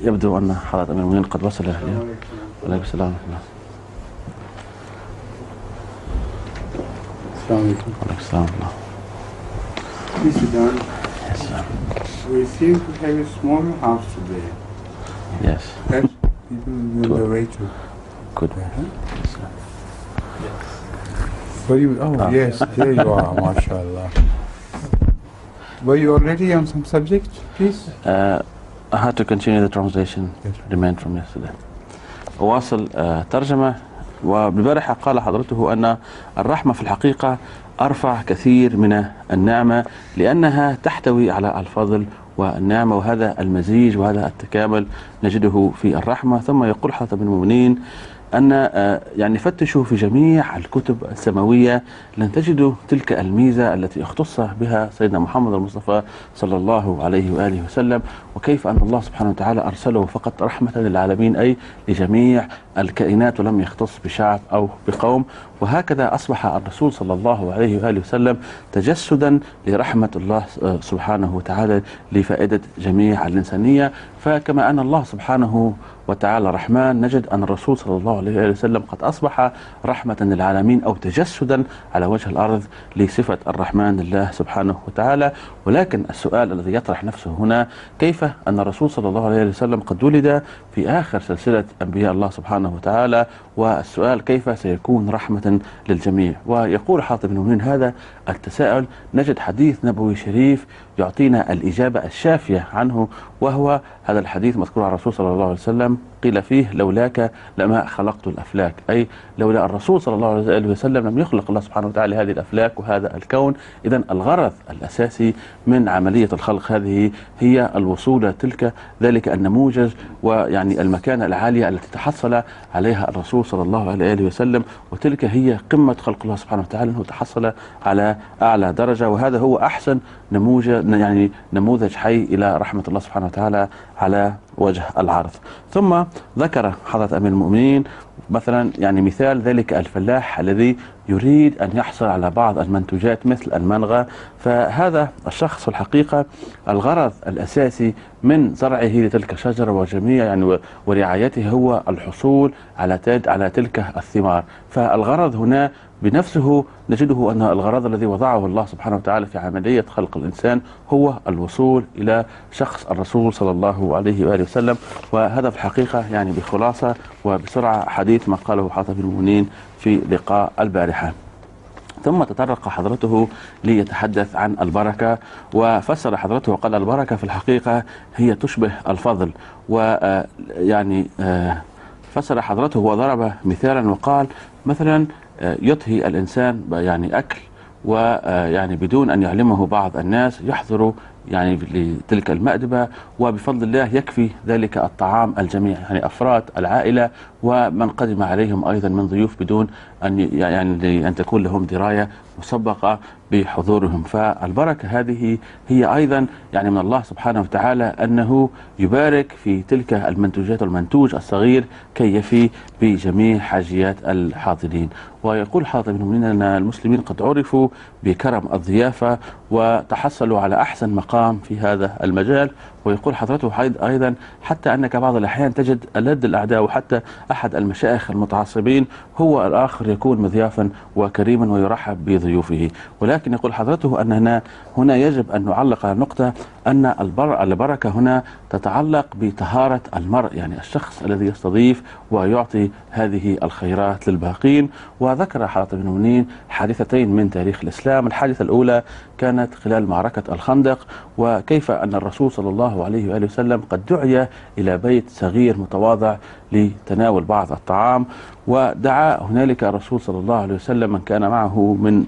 يبدو أن حضرة أمير المؤمنين قد وصل اليوم. عليكم السلام ورحمة الله. السلام عليكم. وعليكم السلام ورحمة الله. Please sit down. Yes, sir. We seem to have a small house today. Yes. That's people on the way to. Good. Yes, sir. Were you? Oh, yes. There you are. MashaAllah. Were you already on some subject, please? I had to continue the translation. Yes. Remained from yesterday. أواصل ترجمة. وبالبارحة قال حضرته أن الرحمة في الحقيقة أرفع كثير من النعمة لأنها تحتوي على الفضل والنعمة، وهذا المزيج وهذا التكامل نجده في الرحمة. ثم يقول حضرة المؤمنين أن يعني فتشوا في جميع الكتب السماوية لن تجدوا تلك الميزة التي اختص بها سيدنا محمد المصطفى صلى الله عليه وآله وسلم، وكيف أن الله سبحانه وتعالى أرسله فقط رحمة للعالمين، أي لجميع الكائنات، ولم يختص بشعب أو بقوم. وهكذا أصبح الرسول صلى الله عليه وآله وسلم تجسدا لرحمة الله سبحانه وتعالى لفائدة جميع الإنسانية. فكما أن الله سبحانه وتعالى رحمن، نجد أن الرسول صلى الله عليه وآله وسلم قد أصبح رحمة للعالمين أو تجسدا على وجه الأرض لصفة الرحمن لله سبحانه وتعالى. ولكن السؤال الذي يطرح نفسه هنا، كيف أن الرسول صلى الله عليه وسلم قد ولد في آخر سلسلة أنبياء الله سبحانه وتعالى، والسؤال كيف سيكون رحمة للجميع؟ ويقول حاطب بن المؤمنين هذا التساؤل نجد حديث نبوي شريف يعطينا الإجابة الشافية عنه، وهو هذا الحديث مذكور عن الرسول صلى الله عليه وسلم قيل فيه: لولاك لما خلقت الأفلاك، أي لولا الرسول صلى الله عليه وسلم لم يخلق الله سبحانه وتعالى هذه الأفلاك وهذا الكون. إذن الغرض الأساسي من عملية الخلق هذه هي الوصول تلك ذلك النموذج ويعني المكانة العالية التي تحصل عليها الرسول صلى الله عليه وسلم، وتلك هي قمة خلق الله سبحانه وتعالى، أنه تحصل على أعلى درجة، وهذا هو أحسن نموذج حي إلى رحمة الله سبحانه وتعالى على وجه العرض. ثم ذكر حضرة أمير المؤمنين مثلا يعني مثال ذلك الفلاح الذي يريد أن يحصل على بعض المنتوجات مثل المنغى، فهذا الشخص في الحقيقة الغرض الأساسي من زرعه لتلك الشجرة وجميع يعني ورعايته هو الحصول على تلك الثمار. فالغرض هنا بنفسه نجده أن الغرض الذي وضعه الله سبحانه وتعالى في عملية خلق الإنسان هو الوصول إلى شخص الرسول صلى الله عليه وآله وسلم. وهذا في الحقيقة يعني بخلاصة وبسرعة حديث ما قاله حاطب المؤمنين في لقاء البارحة. ثم تطرق حضرته ليتحدث عن البركة، وفسر حضرته وقال: البركة في الحقيقة هي تشبه الفضل. ويعني فسر حضرته وضرب مثالا وقال: مثلا يطهي الإنسان يعني أكل، ويعني بدون أن يعلمه بعض الناس يحضر يعني لتلك المأدبة، وبفضل الله يكفي ذلك الطعام الجميع، يعني أفراد العائلة ومن قدم عليهم أيضا من ضيوف بدون أن تكون لهم دراية مسبقة بحضورهم. فالبركة هذه هي أيضا يعني من الله سبحانه وتعالى أنه يبارك في تلك المنتوجات والمنتوج الصغير كي يفي بجميع حاجيات الحاضرين. ويقول حاطب بن المؤمنين أن المسلمين قد عرفوا بكرم الضيافة وتحصلوا على أحسن مقام في هذا المجال. ويقول حضرته أيضا حتى أنك بعض الأحيان تجد ألد الأعداء وحتى أحد المشايخ المتعصبين هو الآخر يكون مضيافا وكريما ويرحب بضيوفه. ولكن يقول حضرته أن هنا يجب أن نعلق على نقطة أن البركة هنا تتعلق بطهارة المرء، يعني الشخص الذي يستضيف ويعطي هذه الخيرات للباقين. وذكر حضرة بن المؤمنين حادثتين من تاريخ الإسلام. الحادثة الأولى كانت خلال معركة الخندق، وكيف أن الرسول صلى الله عليه وآله وسلم قد دعي إلى بيت صغير متواضع لتناول بعض الطعام، ودعا هنالك الرسول صلى الله عليه وسلم من كان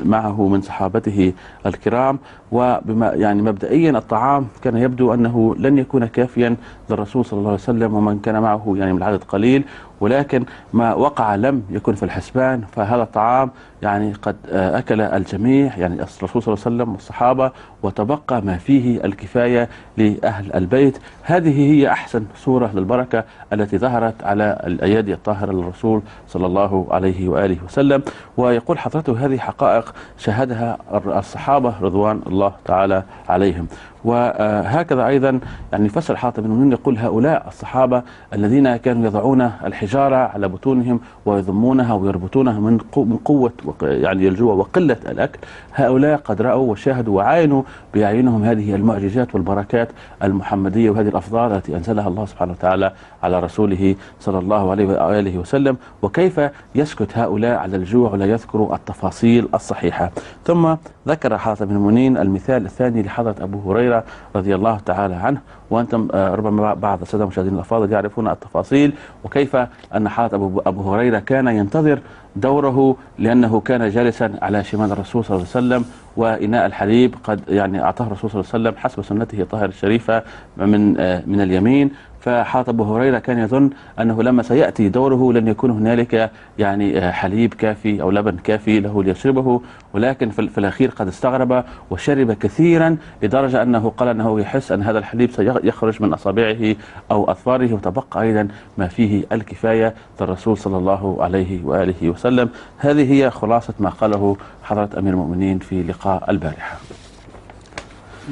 معه من صحابته الكرام. وبما يعني مبدئيا الطعام كان يبدو أنه لن يكون كافيا للرسول صلى الله عليه وسلم ومن كان معه يعني من العدد قليل، ولكن ما وقع لم يكن في الحسبان، فهذا الطعام يعني قد أكل الجميع يعني الرسول صلى الله عليه وسلم والصحابة، وتبقى ما فيه الكفاية لأهل البيت. هذه هي أحسن صورة للبركة التي ظهرت على الأيادي الطاهرة للرسول صلى الله عليه وآله وسلم. ويقول حضرته هذه حقائق شهدها الصحابة رضوان الله تعالى عليهم. وهكذا أيضا يعني يفسر حاتم بن المنين يقول هؤلاء الصحابة الذين كانوا يضعون الحجارة على بطونهم ويضمونها ويربطونها من قوة يعني الجوع وقلة الأكل، هؤلاء قد رأوا وشاهدوا وعاينوا بأعينهم هذه المعجزات والبركات المحمدية وهذه الأفضال التي أنزلها الله سبحانه وتعالى على رسوله صلى الله عليه وآله وسلم، وكيف يسكت هؤلاء على الجوع ولا يذكروا التفاصيل الصحيحة. ثم ذكر حاتم بن المنين المثال الثاني لحضرة أبو هريرة رضي الله تعالى عنه، وأنتم ربما بعض السادة المشاهدين الأفاضل يعرفون التفاصيل وكيف أن حاتم أبو هريرة كان ينتظر دوره لأنه كان جالسا على شمال الرسول صلى الله عليه وسلم، وإناء الحليب قد يعني أعطاه الرسول صلى الله عليه وسلم حسب سنته الطاهرة الشريفة من اليمين. فحاتم أبو هريرة كان يظن أنه لما سيأتي دوره لن يكون هنالك يعني حليب كافي أو لبن كافي له ليشربه، ولكن في الأخير قد استغرب وشرب كثيرا لدرجة أنه قال أنه يحس أن هذا الحليب سيخرج من أصابعه أو أظفاره، وتبقى أيضا ما فيه الكفاية للرسول صلى الله عليه وآله وسلم. هذه هي خلاصة ما قاله حضرة أمير المؤمنين في لقاء البارحة.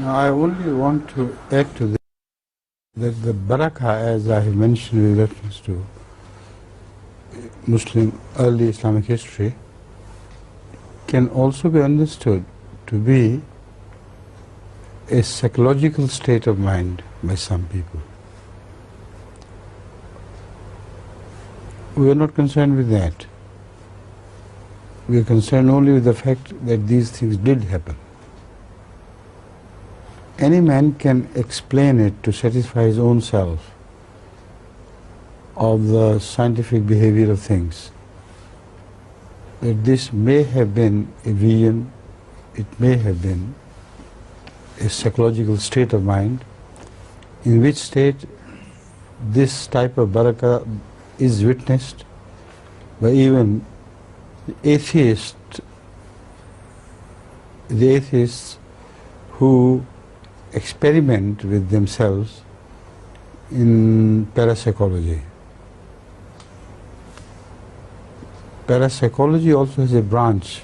Now I only want to add to this that the barakah, as I have mentioned with reference to Muslim early Islamic history, can also be understood to be a psychological state of mind by some people. We are not concerned with that. We are concerned only with the fact that these things did happen. Any man can explain it to satisfy his own self of the scientific behavior of things. That this may have been a vision, it may have been a psychological state of mind, in which state this type of barakah is witnessed by even the atheists who experiment with themselves in parapsychology. Parapsychology also has a branch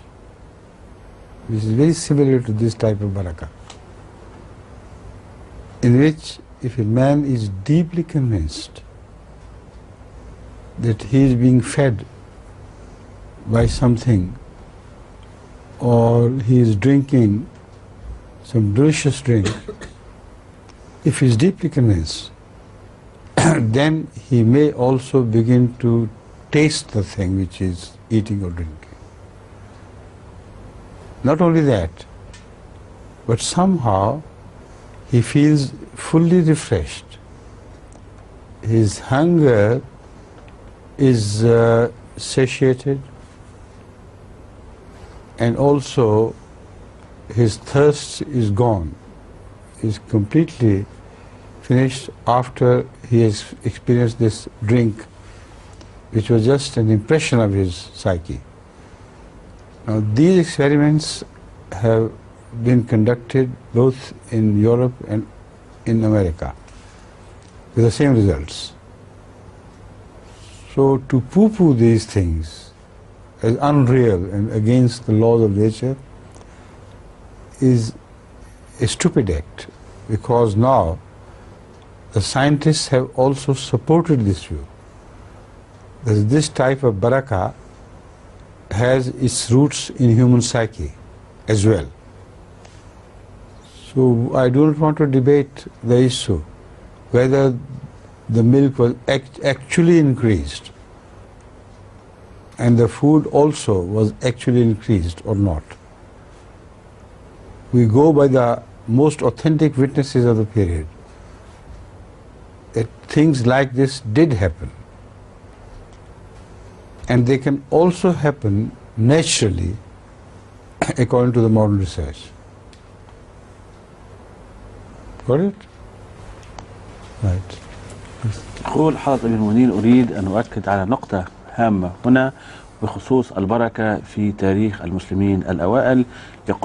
which is very similar to this type of barakah, in which if a man is deeply convinced that he is being fed by something, or he is drinking some delicious drink, if he is deeply convinced, then he may also begin to taste the thing which is eating or drinking. Not only that, but somehow he feels fully refreshed. His hunger is satiated, and also his thirst is gone, is completely finished after he has experienced this drink, which was just an impression of his psyche. Now, these experiments have been conducted both in Europe and in America with the same results. So to poo-poo these things as unreal and against the laws of nature is a stupid act, because now the scientists have also supported this view, that this type of barakah has its roots in human psyche as well. So I do not want to debate the issue whether the milk was actually increased and the food also was actually increased or not. We go by the most authentic witnesses of the period that things like this did happen, and they can also happen naturally according to the modern research. Got it? Right. يقول حضرة أمير المؤمنين أريد أن أؤكد على نقطة هامة هنا، بخصوص البركة في تاريخ المسلمين الأوائل.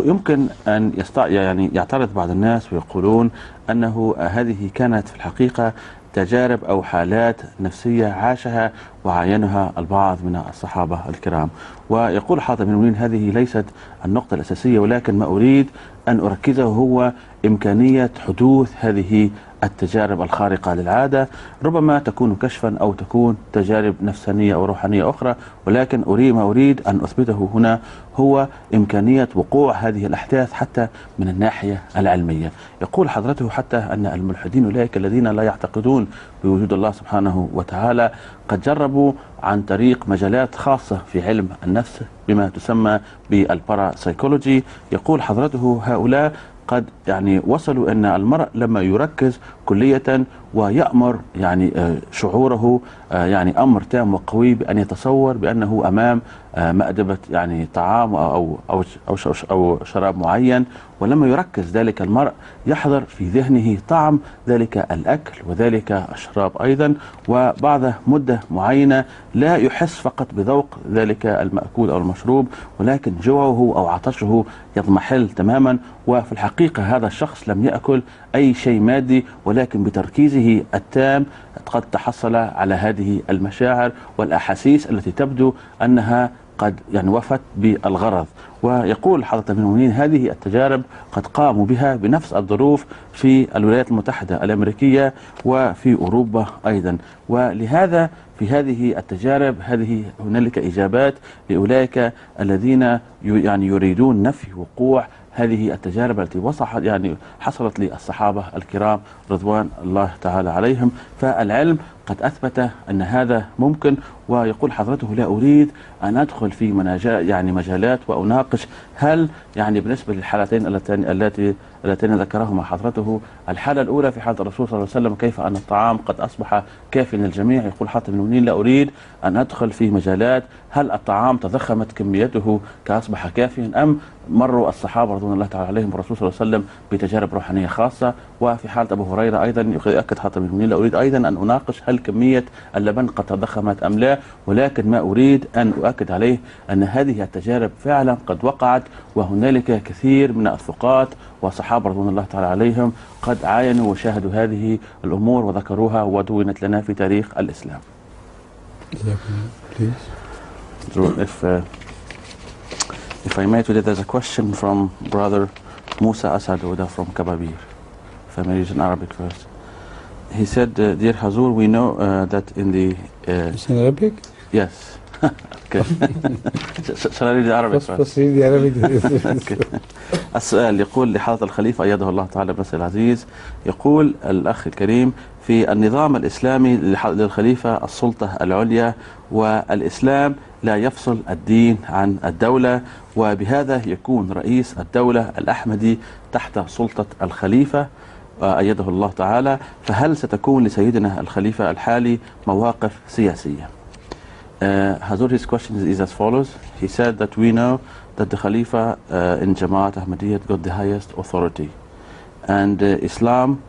يمكن أن يعني يعترض بعض الناس ويقولون أنه هذه كانت في الحقيقة تجارب أو حالات نفسية عاشها وعاينها البعض من الصحابة الكرام. ويقول حاتم بن المؤمنين هذه ليست النقطة الأساسية، ولكن ما أريد أن أركزه هو إمكانية حدوث هذه التجارب الخارقة للعادة. ربما تكون كشفا أو تكون تجارب نفسانية أو روحانية أخرى، ولكن ما أريد أن أثبته هنا هو إمكانية وقوع هذه الأحداث حتى من الناحية العلمية. يقول حضرته حتى أن الملحدين أولئك الذين لا يعتقدون بوجود الله سبحانه وتعالى قد جربوا عن طريق مجالات خاصة في علم النفس بما تسمى بالباراسايكولوجي. يقول حضرته هؤلاء قد يعني وصلوا أن المرء لما يركز كلية ويأمر يعني شعوره يعني أمر تام وقوي بأن يتصور بأنه أمام مأدبة يعني طعام أو شراب معين، ولما يركز ذلك المرء يحضر في ذهنه طعم ذلك الأكل وذلك الشراب أيضا، وبعد مدة معينة لا يحس فقط بذوق ذلك المأكول أو المشروب، ولكن جوعه أو عطشه يضمحل تماما. وفي الحقيقة هذا الشخص لم يأكل أي شيء مادي، ولكن بتركيزه التام قد تحصل على هذه المشاعر والأحاسيس التي تبدو أنها قد يعني وفت بالغرض. ويقول حضرة أمير المؤمنين هذه التجارب قد قاموا بها بنفس الظروف في الولايات المتحدة الأمريكية وفي أوروبا أيضا. ولهذا في هذه التجارب هنالك إجابات لأولئك الذين يعني يريدون نفي وقوع هذه التجارب التي حصلت للصحابة الكرام رضوان الله تعالى عليهم. فالعلم قد أثبت أن هذا ممكن. ويقول حضرته لا أريد أن أدخل في مجالات وأناقش هل يعني بالنسبة للحالتين اللتين ذكرهما حضرته، الحالة الأولى في حالة الرسول صلى الله عليه وسلم كيف أن الطعام قد أصبح كافي للجميع. يقول حاتم بن المؤمنين لا أريد أن أدخل في مجالات هل الطعام تضخمت كميته كأصبح كافيا أم مروا الصحابة رضوان الله تعالى عليهم والرسول صلى الله عليه وسلم بتجارب روحانية خاصة. وفي حالة أبو هريرة أيضا يؤكد حاتم بن المؤمنين لا أريد أيضا أن أناقش هل كمية اللبن قد تضخمت أم لا، ولكن ما أريد أن أؤكد عليه أن هذه التجارب فعلا قد وقعت، وهنالك كثير من الثقات وصحابة رضوان الله تعالى عليهم قد عاينوا وشاهدوا هذه الأمور وذكروها ودونت لنا في تاريخ الإسلام. So if I may, today there's a question from brother Musa Asadouda from Kababir. If I may use in Arabic first. He said, dear Hazur, we know that in the... It's in Arabic? Yes. Okay. Shall I read the Arabic first? First read the Arabic. Okay. السؤال يقول لحضرة الخليفة أيده الله تعالى بس العزيز، يقول الأخ الكريم في النظام الإسلامي للخليفة السلطة العليا، والإسلام لا يفصل الدين عن الدولة، وبهذا يكون رئيس الدولة الأحمدي تحت سلطة الخليفة أيده الله تعالى، فهل ستكون لسيدنا الخليفة الحالي مواقف سياسية؟ Hazur, his question is as follows. He said that we know that the Khalifa in Jamaat Ahmadiyyat got the highest authority, and Islam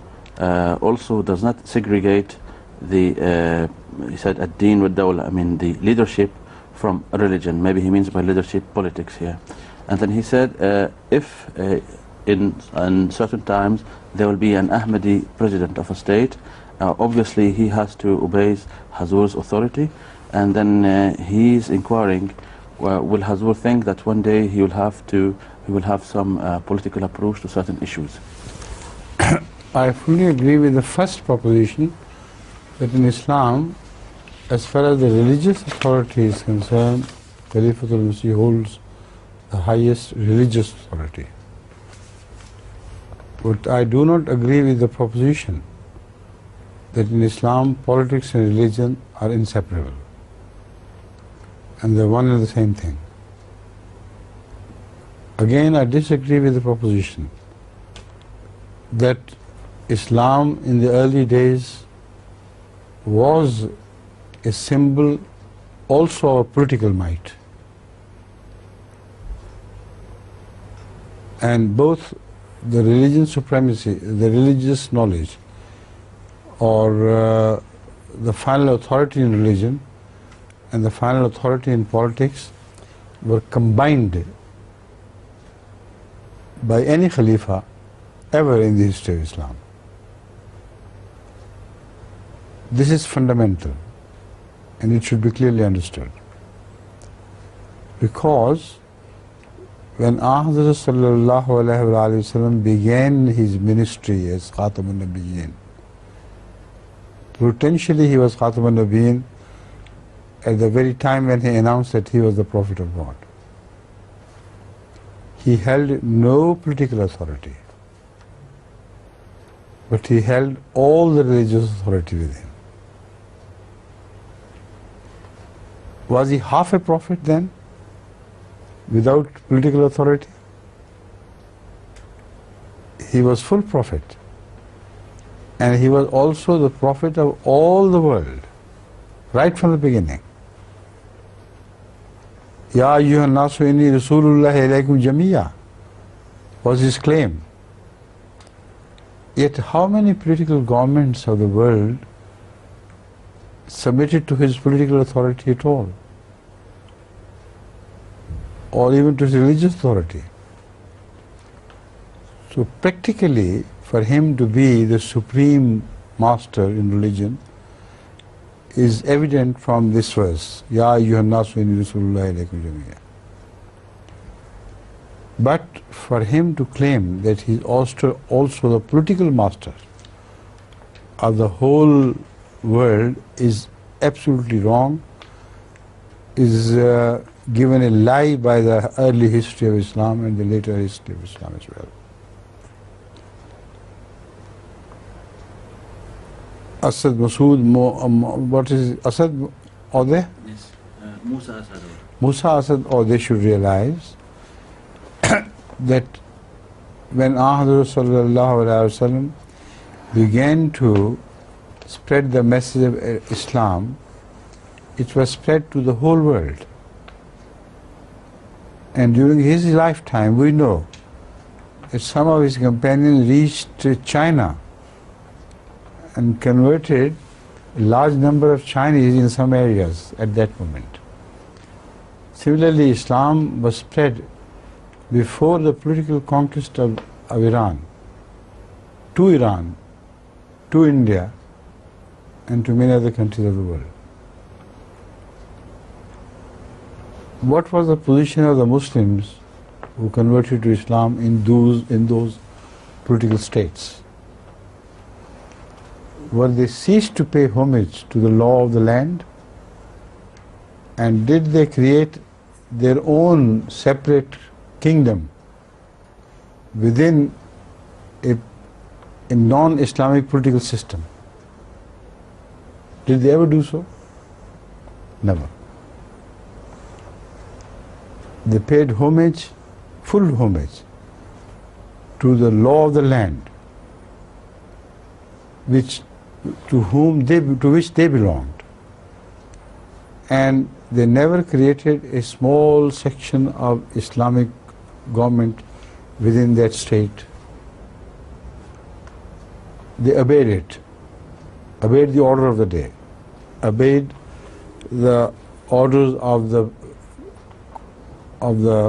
also does not segregate the he said ad-din wa dawla, I mean the leadership from religion. Maybe he means by leadership politics here. And then he said if in certain times there will be an Ahmadi president of a state, obviously he has to obey Hazur's authority. And then he's inquiring, will Hazur think that one day he will have some political approach to certain issues? I fully agree with the first proposition that in Islam, as far as the religious authority is concerned, Khalifatul Masih holds the highest religious authority. But I do not agree with the proposition that in Islam, politics and religion are inseparable, and they're one and the same thing. Again, I disagree with the proposition that Islam in the early days was a symbol also of political might. And both the religion supremacy, the religious knowledge, or the final authority in religion and the final authority in politics were combined by any Khalifa ever in the history of Islam. This is fundamental, and it should be clearly understood. Because when Ahmad sallallahu alaihi wasallam began his ministry as Khatamun Nabiyyin, potentially he was Khatamun Nabiyyin at the very time when he announced that he was the Prophet of God. He held no political authority, but he held all the religious authority with him. Was he half a prophet then, without political authority? He was full prophet, and he was also the prophet of all the world, right from the beginning. Ya ayyuhan nasu inni rasulullahi ilaykum jamia was his claim. Yet how many political governments of the world submitted to his political authority at all, or even to his religious authority? So practically, for him to be the supreme master in religion is evident from this verse, Ya ayyuhan nasu inni rasulullahi ilaykum jamia. But for him to claim that he is also the political master of the whole world is absolutely wrong, is given a lie by the early history of Islam and the later history of Islam as well. Asad Masood, what is Asad Odeh? Yes, Musa Asad. Musa Asad Odeh should realize that when Ahmad sallallahu alaihi wasallam began to spread the message of Islam, it was spread to the whole world. And during his lifetime, we know that some of his companions reached China and converted a large number of Chinese in some areas at that moment. Similarly, Islam was spread before the political conquest of Iran, to India, and to many other countries of the world. What was the position of the Muslims who converted to Islam in those political states? Were they ceased to pay homage to the law of the land? And did they create their own separate kingdom within a non-Islamic political system? Did they ever do so? Never. They paid homage, full homage, to the law of the land, to which they belonged. And they never created a small section of Islamic government within that state. They obeyed it, obeyed the order of the day, obeyed the orders of the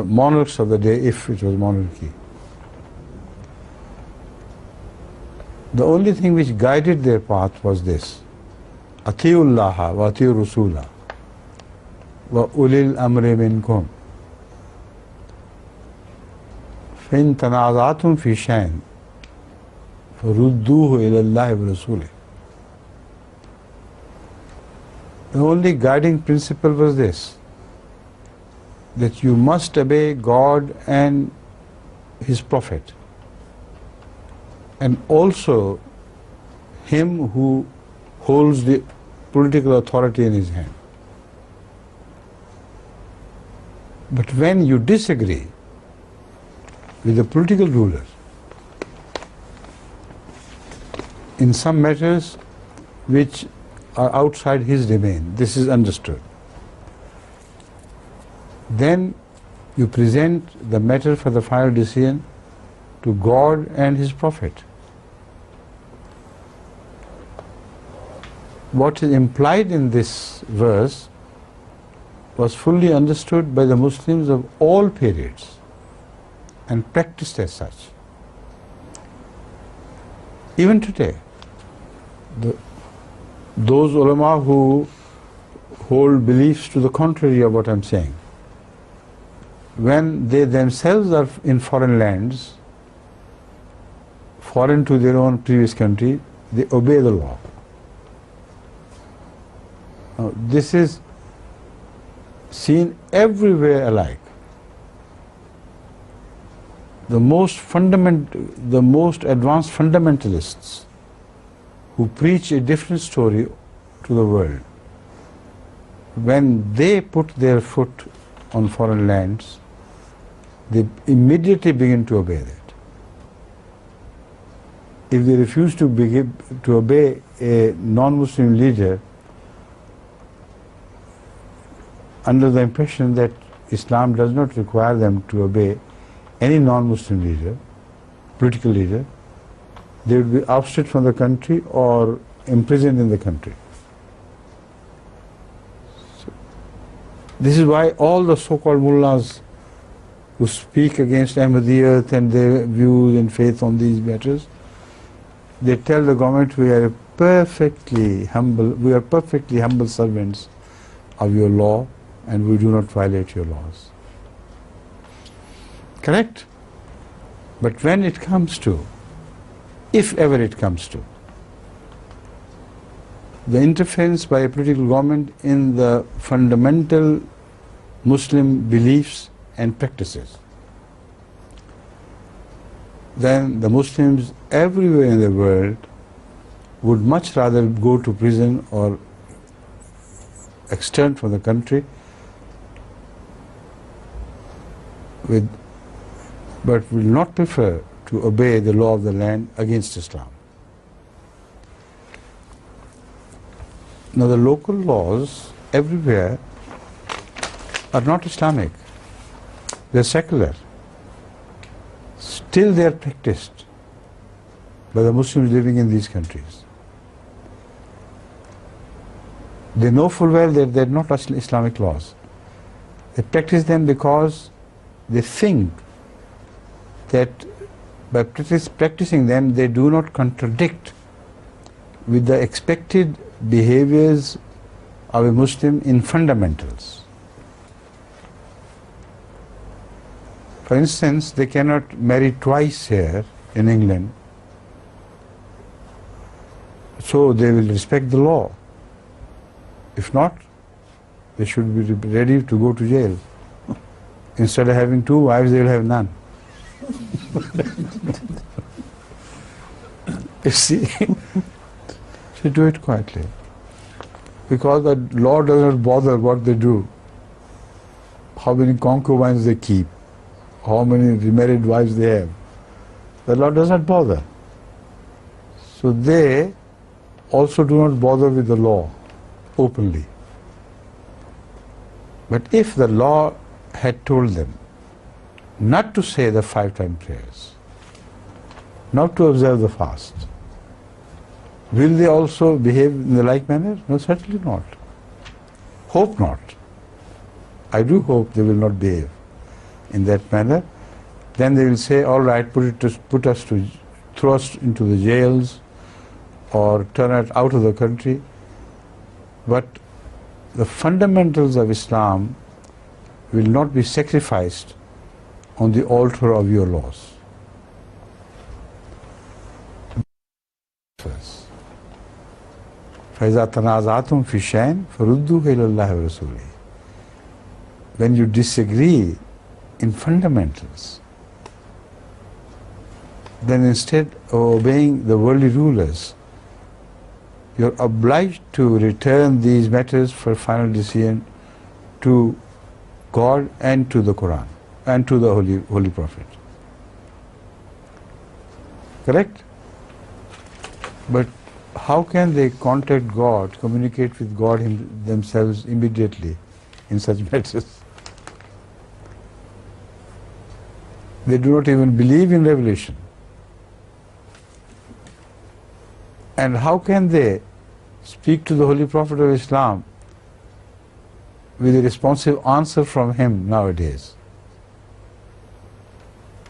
monarchs of the day, if it was monarchy. The only thing which guided their path was this: Atiullaha wa atiur Rasula wa ulil amri minkum. فإن تنازعتم في شيء فردوه إلى الله ورسوله. The only guiding principle was this, that you must obey God and His Prophet, and also him who holds the political authority in his hand. But when you disagree with the political ruler in some matters which are outside his domain, this is understood, then you present the matter for the final decision to God and His Prophet. What is implied in this verse was fully understood by the Muslims of all periods and practiced as such. Even today, those ulama who hold beliefs to the contrary of what I'm saying, when they themselves are in foreign lands, foreign to their own previous country, they obey the law. Now, this is seen everywhere alike. The most advanced fundamentalists who preach a different story to the world, when they put their foot on foreign lands, they immediately begin to obey that. If they refuse to obey a non-Muslim leader under the impression that Islam does not require them to obey any non-Muslim leader, political leader, they would be ousted from the country or imprisoned in the country. So, this is why all the so-called mullahs who speak against Ahmadiyyat and their views and faith on these matters, they tell the government, we are perfectly humble servants of your law and we do not violate your laws. Correct? But when it comes to, if ever it comes to, the interference by a political government in the fundamental Muslim beliefs and practices, then the Muslims everywhere in the world would much rather go to prison or externed from the country but will not prefer to obey the law of the land against Islam. Now the local laws everywhere are not Islamic, they are secular. Still they are practiced by the Muslims living in these countries. They know full well that they are not Islamic laws. They practice them because they think that by practicing them, they do not contradict with the expected behaviors of a Muslim in fundamentals. For instance, they cannot marry twice here in England, so they will respect the law. If not, they should be ready to go to jail. Instead of having two wives, they will have none. You see, they do it quietly. Because the law does not bother what they do, how many concubines they keep, how many remarried wives they have. The law does not bother. So they also do not bother with the law openly. But if the law had told them not to say the 5-time prayers, not to observe the fast, will they also behave in the like manner? No, certainly not. Hope not. I do hope they will not behave in that manner. Then they will say, all right, throw us into the jails or turn us out of the country. But the fundamentals of Islam will not be sacrificed on the altar of your laws. فَإِذَا تَنَازَعْتُمْ فِي شَيْءٍ فَرُدُّوهُ إِلَى اللَّهِ وَرَسُولِهِ. When you disagree in fundamentals, then instead of obeying the worldly rulers, you're obliged to return these matters for final decision to God and to the Quran and to the Holy Prophet. Correct? But how can they contact God, communicate with God themselves immediately in such matters? They do not even believe in revelation. And how can they speak to the Holy Prophet of Islam with a responsive answer from him nowadays.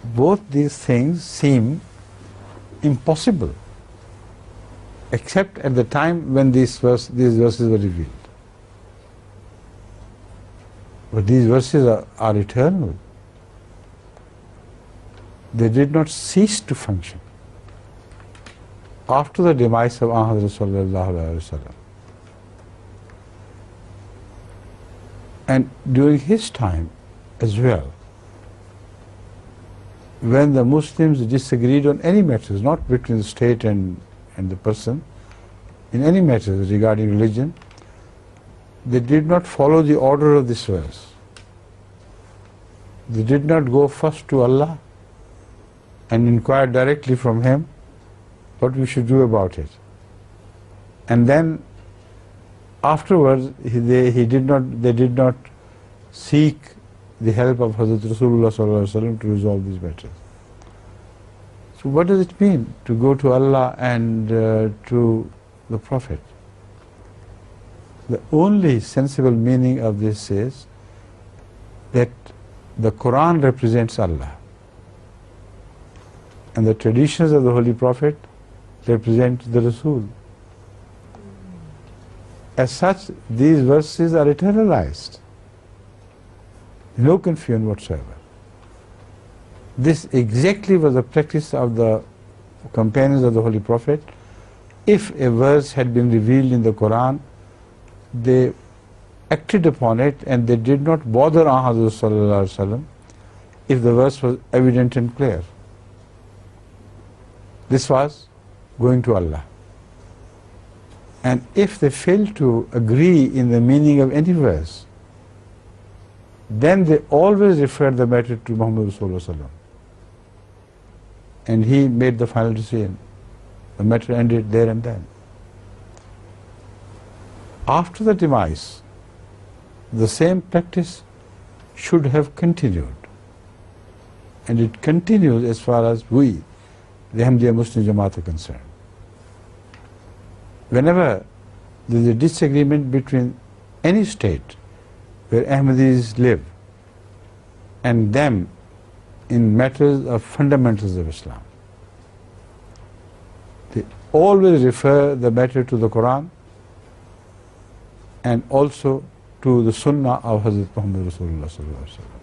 Both these things seem impossible, except at the time when these verses were revealed. But these verses are eternal. They did not cease to function after the demise of Ahmad Rasulullah. And during his time as well, when the Muslims disagreed on any matters, not between the state and the person, in any matters regarding religion, they did not follow the order of this verse. They did not go first to Allah and inquire directly from Him what we should do about it. And then afterwards, they did not seek the help of Hazrat Rasulullah sallallahu alaihi wasallam to resolve these matters. So what does it mean to go to Allah and to the Prophet? The only sensible meaning of this is that the Quran represents Allah and the traditions of the Holy Prophet represent the Rasul. As such, these verses are eternalized. No confusion whatsoever. This exactly was the practice of the companions of the Holy Prophet. If a verse had been revealed in the Quran, they acted upon it and they did not bother Ahmad sallallahu alaihi wasallam if the verse was evident and clear. This was going to Allah. And if they failed to agree in the meaning of any verse, then they always referred the matter to Muhammad Rasulullah. And he made the final decision. The matter ended there and then. After the demise, the same practice should have continued. And it continues as far as we, the MTA Muslim Jamaat, are concerned. Whenever there is a disagreement between any state where Ahmadis live and them in matters of fundamentals of Islam, they always refer the matter to the Quran and also to the Sunnah of Hazrat Muhammad Rasulullah sallallahu alaihi wasallam.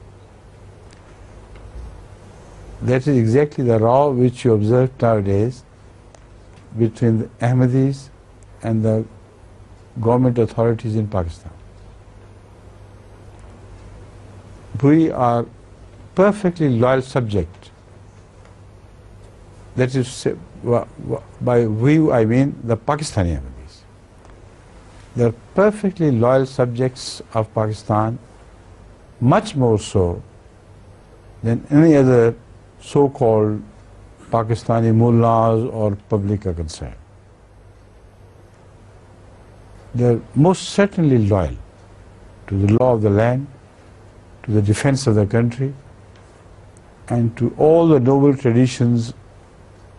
That is exactly the row which you observe nowadays between the Ahmadis and the government authorities in Pakistan. We are perfectly loyal subject. That is, by we I mean the Pakistani Ahmadis. They are perfectly loyal subjects of Pakistan, much more so than any other so-called Pakistani mullahs or public are concerned. They are most certainly loyal to the law of the land, to the defense of the country, and to all the noble traditions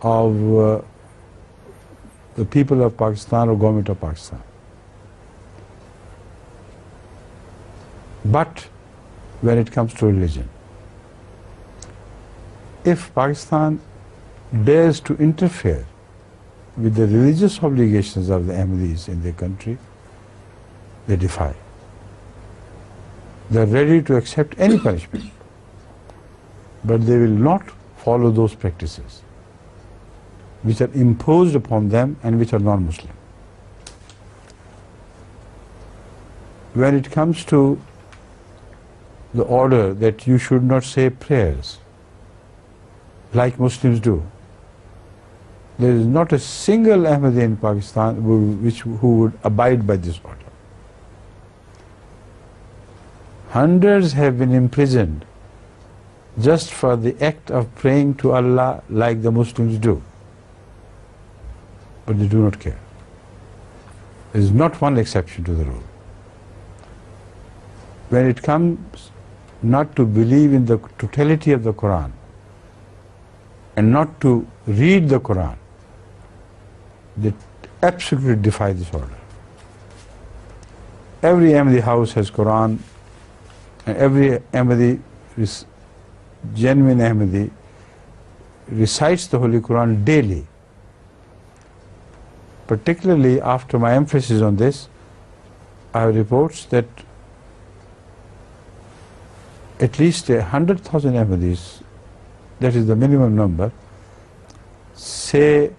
of the people of Pakistan or government of Pakistan. But when it comes to religion, if Pakistan dares to interfere with the religious obligations of the Ahmadis in their country, they defy. They are ready to accept any punishment, but they will not follow those practices which are imposed upon them and which are non-Muslim. When it comes to the order that you should not say prayers like Muslims do, there is not a single Ahmadi in Pakistan who would abide by this order. Hundreds have been imprisoned just for the act of praying to Allah like the Muslims do. But they do not care. There is not one exception to the rule. When it comes not to believe in the totality of the Quran and not to read the Quran, they absolutely defy this order. every Ahmadi house has Quran, and every Ahmadi, genuine Ahmadi, recites the Holy Quran daily. Particularly after my emphasis on this, I have reports that at least 100,000 Ahmadis, that is the minimum number, say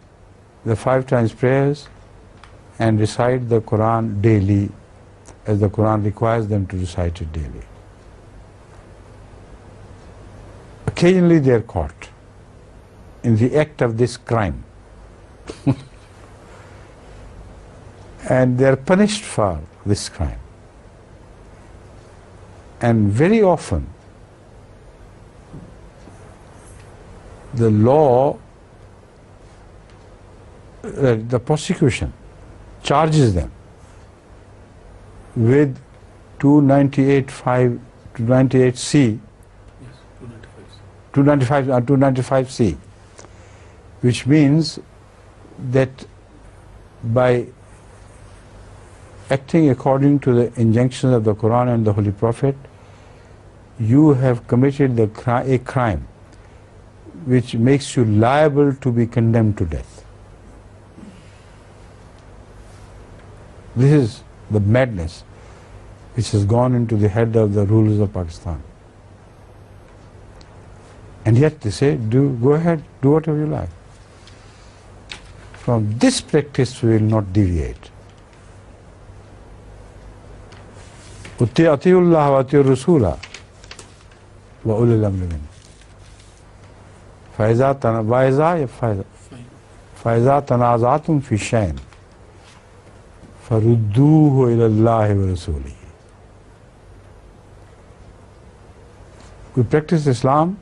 the 5 times prayers and recite the Quran daily, as the Quran requires them to recite it daily. Occasionally they are caught in the act of this crime. And they are punished for this crime. And very often the law, the prosecution charges them with 298.5 to 298C, 295C, which means that by acting according to the injunctions of the Quran and the Holy Prophet, you have committed a crime which makes you liable to be condemned to death. This is the madness which has gone into the head of the rulers of Pakistan. And yet they say, go ahead, do whatever you like. From this practice we will not deviate. أطيعوا الله وأطيعوا الرسول وأولي الأمر منكم فإذا تنازعتم في شيء فردوه إلى الله ورسوله. We practice Islam.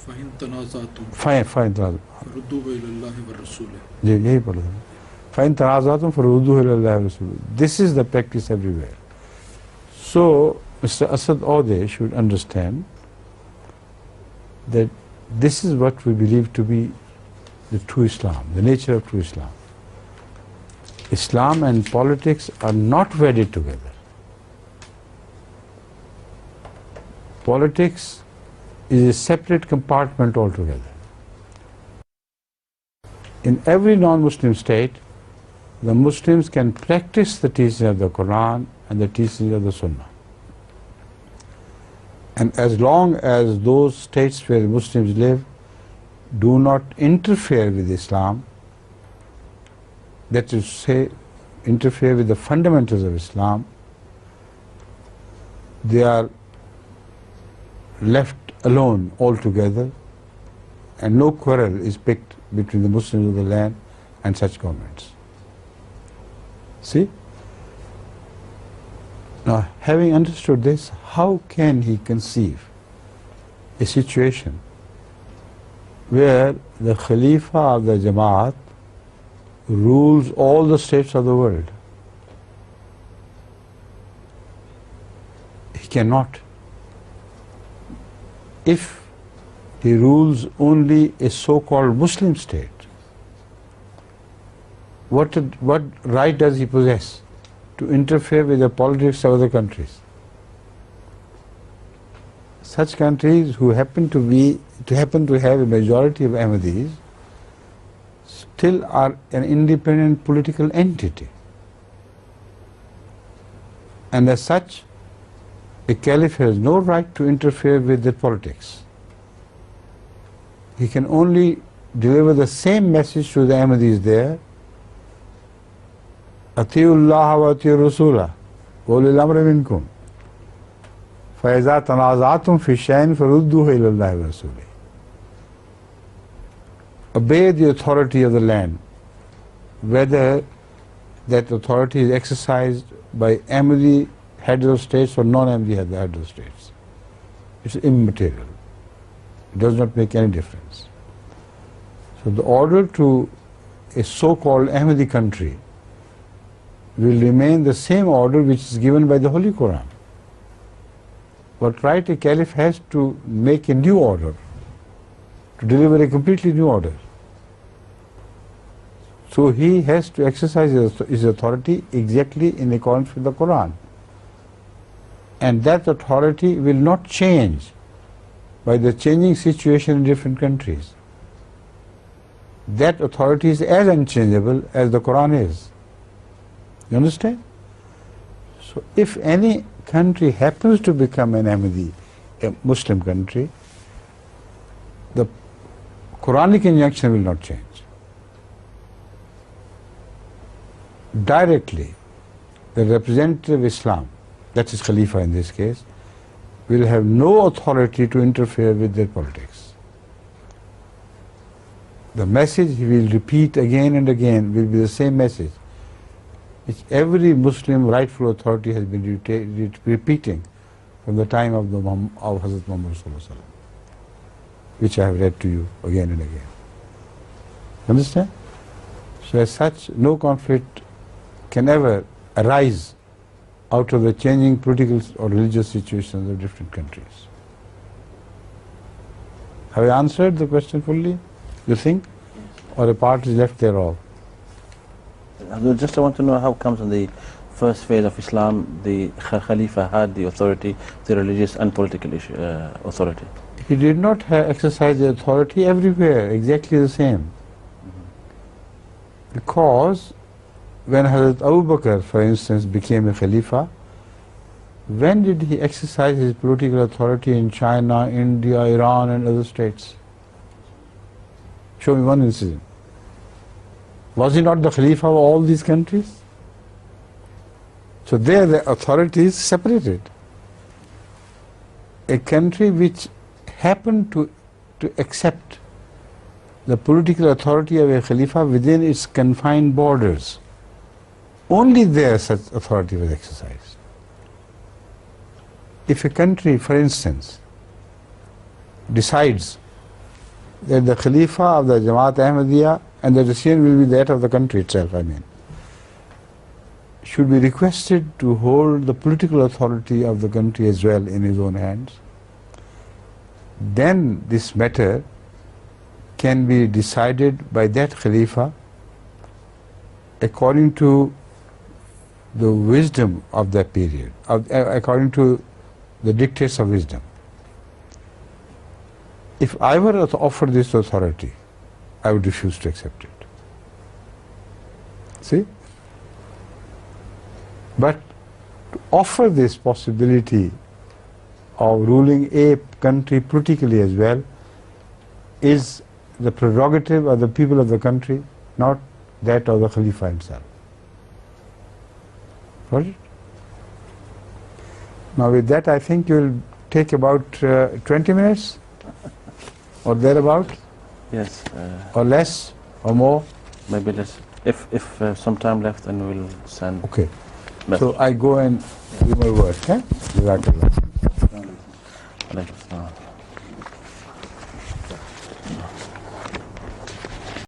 فإن تنازعتم فردوه إلى الله ورسوله. यही पढ़ो. فإن تنازعتم فردوه إلى الله ورسوله. This is the practice everywhere. So Mr. Asad Ode should understand that this is what we believe to be the true Islam, the nature of true Islam. Islam and politics are not wedded together. Politics is a separate compartment altogether. In every non-Muslim state, the Muslims can practice the teachings of the Quran and the teachings of the Sunnah. And as long as those states where Muslims live do not interfere with Islam, that is to say, interfere with the fundamentals of Islam, they are left alone altogether, and no quarrel is picked between the Muslims of the land and such governments. See? Now, having understood this, how can he conceive a situation where the Khalifa of the Jamaat rules all the states of the world? He cannot. If he rules only a so-called Muslim state, what right does he possess to interfere with the politics of other countries? Such countries who happen to have a majority of Ahmadis still are an independent political entity. And as such, a caliph has no right to interfere with their politics. He can only deliver the same message to the Ahmadis there. أطيعوا الله وأطيعوا الرسول وأولي الأمر منكم فإذا تنازعتم في شيء فردوه إلى الله ورسوله. Obey the authority of the land, whether that authority is exercised by Ahmadi heads of states or non-Ahmadi heads of states. It's immaterial. It does not make any difference. So the order to a so-called Ahmadi country will remain the same order which is given by the Holy Quran. But right, a caliph has to make a new order, to deliver a completely new order. So he has to exercise his authority exactly in accordance with the Quran. And that authority will not change by the changing situation in different countries. That authority is as unchangeable as the Quran is. You understand? So if any country happens to become an Ahmadi, a Muslim country, the Quranic injunction will not change. Directly, the representative of Islam, that is Khalifa in this case, will have no authority to interfere with their politics. The message he will repeat again and again will be the same message which every Muslim rightful authority has been repeating from the time of Hazrat Muhammad Sallallahu Alaihi Wasallam, which I have read to you again and again. Understand? So as such, no conflict can ever arise out of the changing political or religious situations of different countries. Have I answered the question fully, you think? Or a part is left thereof? I want to know how comes in the first phase of Islam, the Khalifa had the authority, the religious and political authority. He did not exercise the authority everywhere, exactly the same. Because when Hazrat Abu Bakr, for instance, became a Khalifa, when did he exercise his political authority in China, India, Iran and other states? Show me one incident. Was he not the Khalifa of all these countries? So there the authority is separated. A country which happened to accept the political authority of a Khalifa within its confined borders, only there such authority was exercised. If a country, for instance, decides that the Khalifa of the Jamaat Ahmadiyya, and the decision will be that of the country itself, should be requested to hold the political authority of the country as well in his own hands, then this matter can be decided by that Khalifa according to the wisdom of that period, according to the dictates of wisdom. If I were to offer this authority, I would refuse to accept it. See? But to offer this possibility of ruling a country politically as well is the prerogative of the people of the country, not that of the Khalifa himself. Got it? Now with that, I think you will take about 20 minutes or thereabout. Yes. Or less or more. Maybe less. If some time left, then we'll send. Okay. message. So I go and do my work. Okay? Jazakallah. Alaykum assalam.